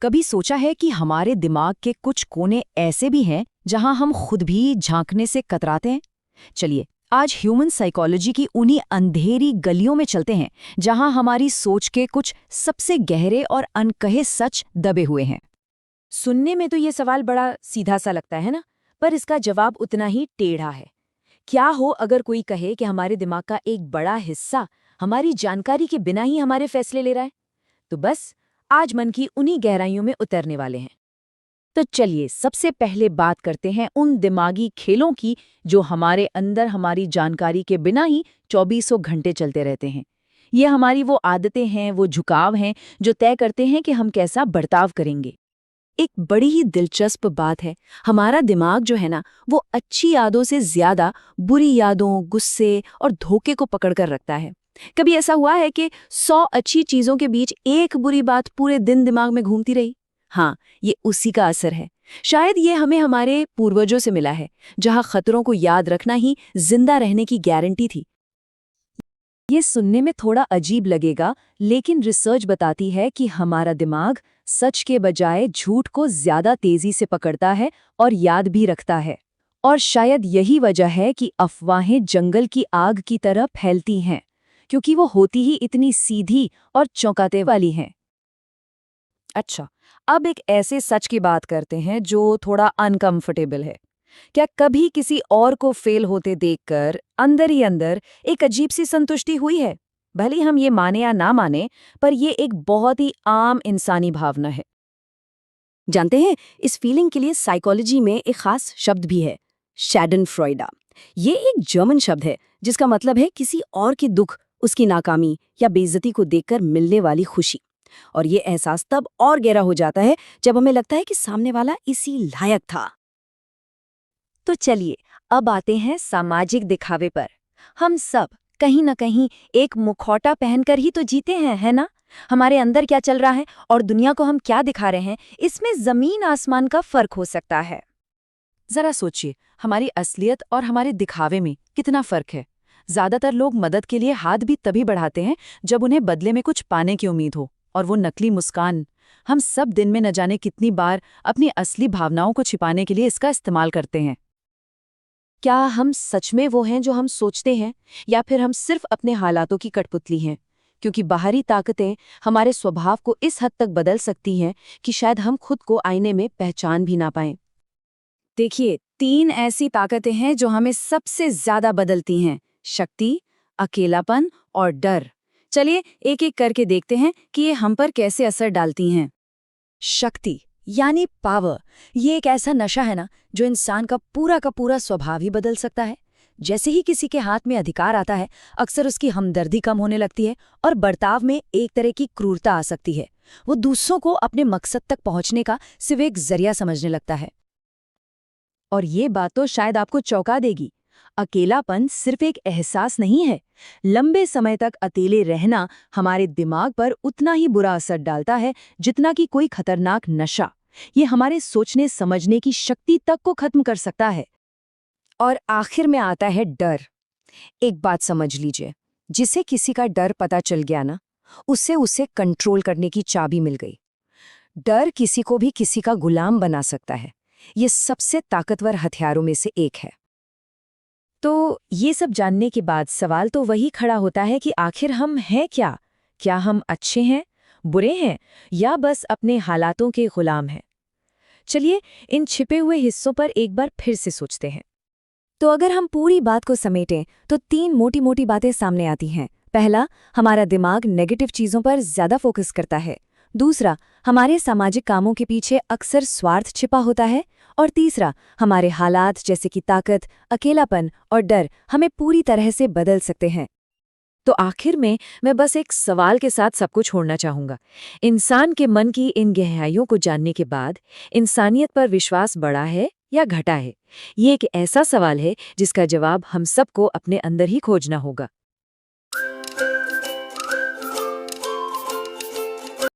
कभी सोचा है कि हमारे दिमाग के कुछ कोने ऐसे भी हैं जहां हम खुद भी झांकने से कतराते हैं? चलिए, आज ह्यूमन साइकोलॉजी की उन्हीं अंधेरी गलियों में चलते हैं जहां हमारी सोच के कुछ सबसे गहरे और अनकहे सच दबे हुए हैं। सुनने में तो ये सवाल बड़ा सीधा सा लगता है ना, पर इसका जवाब उतना ही टेढ़ा है। क्या हो अगर कोई कहे कि हमारे दिमाग का एक बड़ा हिस्सा हमारी जानकारी के बिना ही हमारे फैसले ले रहा है? तो बस आज मन की उन्हीं गहराइयों में उतरने वाले हैं। तो चलिए सबसे पहले बात करते हैं उन दिमागी खेलों की जो हमारे अंदर हमारी जानकारी के बिना ही चौबीसों घंटे चलते रहते हैं। ये हमारी वो आदतें हैं, वो झुकाव हैं जो तय करते हैं कि हम कैसा बर्ताव करेंगे। एक बड़ी ही दिलचस्प बात है, हमारा दिमाग जो है ना, वो अच्छी यादों से ज्यादा बुरी यादों, गुस्से और धोखे को पकड़ कर रखता है। कभी ऐसा हुआ है कि 100 अच्छी चीजों के बीच एक बुरी बात पूरे दिन दिमाग में घूमती रही? हाँ, ये उसी का असर है। शायद ये हमें हमारे पूर्वजों से मिला है, जहाँ खतरों को याद रखना ही जिंदा रहने की गारंटी थी। ये सुनने में थोड़ा अजीब लगेगा, लेकिन रिसर्च बताती है कि हमारा दिमाग सच के बजाय झूठ को ज्यादा तेजी से पकड़ता है और याद भी रखता है। और शायद यही वजह है कि अफवाहें जंगल की आग की तरह फैलती हैं, क्योंकि वो होती ही इतनी सीधी और चौंकाने वाली हैं। अच्छा, अब एक ऐसे सच की बात करते हैं जो थोड़ा अनकंफर्टेबल है। क्या कभी किसी और को फेल होते देखकर अंदर ही अंदर एक अजीब सी संतुष्टि हुई है? भले ही हम ये माने या ना माने, पर ये एक बहुत ही आम इंसानी भावना है। जानते हैं, इस फीलिंग के लिए साइकोलॉजी में एक खास शब्द भी है, शैडनफ्रॉइडा। ये एक जर्मन शब्द है जिसका मतलब है किसी और के दुख, उसकी नाकामी या बेइज्जती को देखकर मिलने वाली खुशी। और ये एहसास तब और गहरा हो जाता है जब हमें लगता है कि सामने वाला इसी लायक था। तो चलिए, अब आते हैं सामाजिक दिखावे पर। हम सब कहीं न कहीं एक मुखौटा पहनकर ही तो जीते हैं, है ना? हमारे अंदर क्या चल रहा है और दुनिया को हम क्या दिखा रहे हैं, इसमें जमीन आसमान का फर्क हो सकता है। जरा सोचिए, हमारी असलियत और हमारे दिखावे में कितना फर्क है। ज्यादातर लोग मदद के लिए हाथ भी तभी बढ़ाते हैं जब उन्हें बदले में कुछ पाने की उम्मीद हो, और वो नकली मुस्कान हम सब दिन में न जाने कितनी बार अपनी असली भावनाओं को छिपाने के लिए इसका इस्तेमाल करते हैं। क्या हम सच में वो हैं जो हम सोचते हैं, या फिर हम सिर्फ अपने हालातों की कठपुतली हैं? क्योंकि बाहरी ताकतें हमारे स्वभाव को इस हद तक बदल सकती हैं कि शायद हम खुद को आईने में पहचान भी ना पाएं। देखिए, 3 ऐसी ताकतें हैं जो हमें सबसे ज्यादा बदलती हैं: शक्ति, अकेलापन और डर। चलिए एक एक करके देखते हैं कि ये हम पर कैसे असर डालती हैं। शक्ति यानी पावर, ये एक ऐसा नशा है ना जो इंसान का पूरा स्वभाव ही बदल सकता है। जैसे ही किसी के हाथ में अधिकार आता है, अक्सर उसकी हमदर्दी कम होने लगती है और बर्ताव में एक तरह की क्रूरता आ सकती है। वो दूसरों को अपने मकसद तक पहुंचने का सिर्फ एक जरिया समझने लगता है। और ये बात तो शायद आपको चौंका देगी, अकेलापन सिर्फ एक एहसास नहीं है। लंबे समय तक अकेले रहना हमारे दिमाग पर उतना ही बुरा असर डालता है जितना कि कोई खतरनाक नशा। ये हमारे सोचने समझने की शक्ति तक को खत्म कर सकता है। और आखिर में आता है डर। एक बात समझ लीजिए, जिसे किसी का डर पता चल गया ना, उसे कंट्रोल करने की चाबी मिल गई। डर किसी को भी किसी का गुलाम बना सकता है। ये सबसे ताकतवर हथियारों में से एक है। तो ये सब जानने के बाद सवाल तो वही खड़ा होता है कि आखिर हम हैं क्या? क्या हम अच्छे हैं, बुरे हैं, या बस अपने हालातों के गुलाम हैं? चलिए इन छिपे हुए हिस्सों पर एक बार फिर से सोचते हैं। तो अगर हम पूरी बात को समेटें तो 3 मोटी-मोटी बातें सामने आती हैं। पहला, हमारा दिमाग नेगेटिव चीज़ों पर ज़्यादा फोकस करता है। दूसरा, हमारे सामाजिक कामों के पीछे अक्सर स्वार्थ छिपा होता है। और तीसरा, हमारे हालात जैसे कि ताकत, अकेलापन और डर हमें पूरी तरह से बदल सकते हैं। तो आखिर में मैं बस एक सवाल के साथ सबको छोड़ना चाहूँगा। इंसान के मन की इन गहराइयों को जानने के बाद इंसानियत पर विश्वास बढ़ा है या घटा है? ये एक ऐसा सवाल है जिसका जवाब हम सबको अपने अंदर ही खोजना होगा।